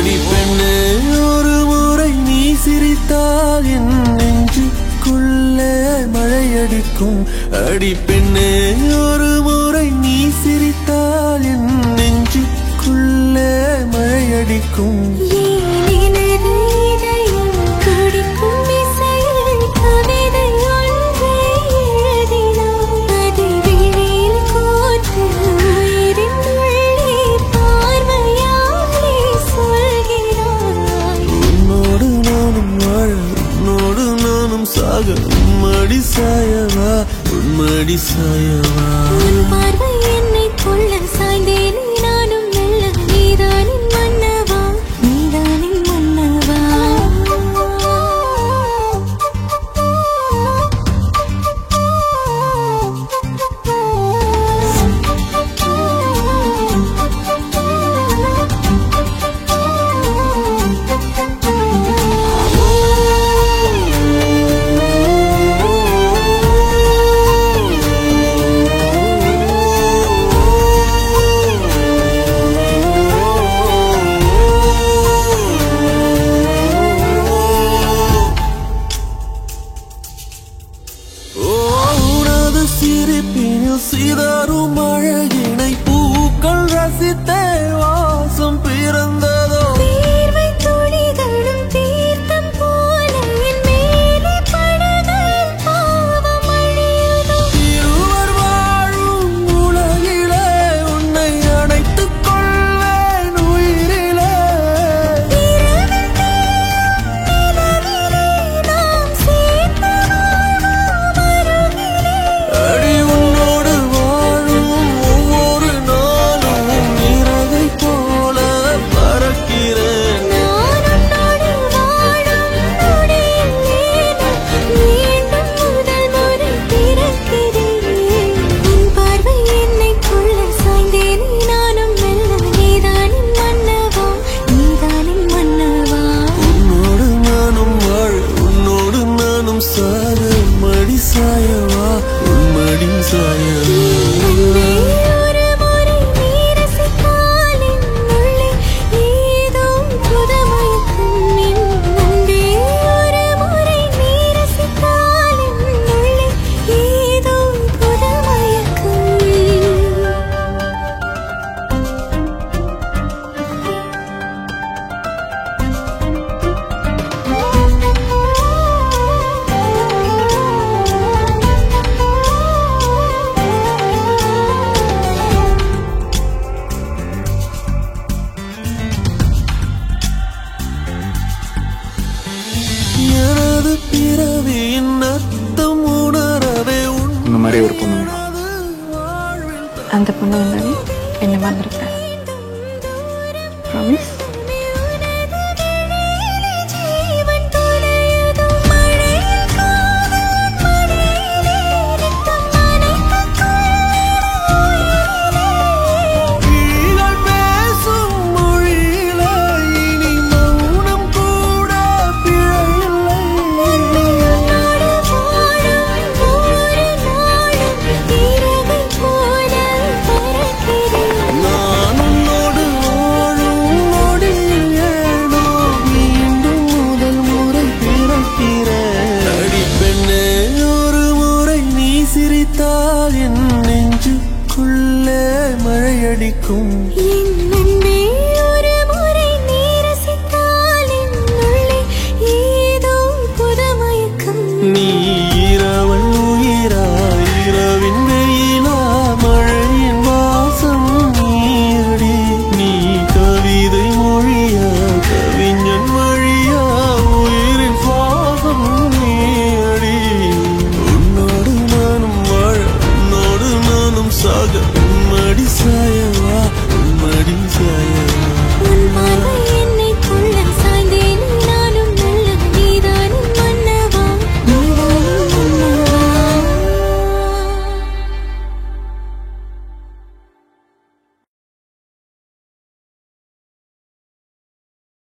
அடி பெண்ணே ஒரு முறை நீ சிரித்தால் என் நெஞ்சுக்குள்ளே மழையடிக்கும் அடி பெண்ணே ஒரு முறை நீ சிரித்தால் என் நெஞ்சுக்குள்ளே மழையடிக்கும் உம்மடி சாயவா உம்மடி சாயவா பார்வை என்னை கொள்ள சாய்ந்தேனே நானும் மெல்ல நீதானின் மன்னவா நீதானின் மன்னவா சிரிப்பினில் சிதறும் அழகினை பூக்கள் ரசித்தே வாசம் பிறந்ததோ தீர்வை துளிகளும் தீர்த்தம் போல என் மேலே படுகையில் பாவம் அழியுதோ இருவர் வாழும் உலகிலே உன்னை அணைத்துக் கொள்வேன் உயிரிலே இரவில் தேயும் நிலவிலே நாம் சேர்ந்து வாழ்வோம் அருகிலே அடி உன்னோடு வாழும் ஒவ்வொரு நாளும் இறகை போல பறக்கிறேன் நான் உன்னோடு வாழும் நொடியில் மீண்டும் முதல் முறை பிறக்கிறேன் உன் பார்வை என்னை கொள்ள சாய்ந்தேனே நானும் மெல்ல நீதானின் மன்னவா நீதானின் மன்னவா உன்னோடு நானும் வாழ உன்னோடு நானும் சாக மடி சாயவா உன்மடி சாயவா ஒரு முறை நீ ரசித்தால் என் உள்ளே ஏதோ புதுமயக்கம் என் அன்பே ஒரு முறை நீ ரசித்தால் என் உள்ளே ஏதோ புதுமயக்கம் எனது பிறவியின் அர்த்தம் உணரவே இந்த மாதிரி ஒரு பொண்ணு வேணும். அந்த பொண்ணு வந்தாலே என்ன மறந்துருப்பேன். ப்ராமிஸ். ஜீவன் துணையதோ மழையில் காதல் மடியிலே ரத்தம் நனைத்துக் கிளிகள் பேசும் மொழியிலே இனி மௌனம் கூட பிழையில்லை உன்னோடு வாழும் ஒவ்வொரு நாளும் இரவை போல பறக்கிறேன் நான் உன்னோடு வாழும் நொடியில் ஏனோ மீண்டும் முதல் முறை பிறக்கிறேன் அடி பெண்ணே ஒரு முறை நீ சிரித்தால் என் நெஞ்சுக்குள்ளே மழையடிக்கும்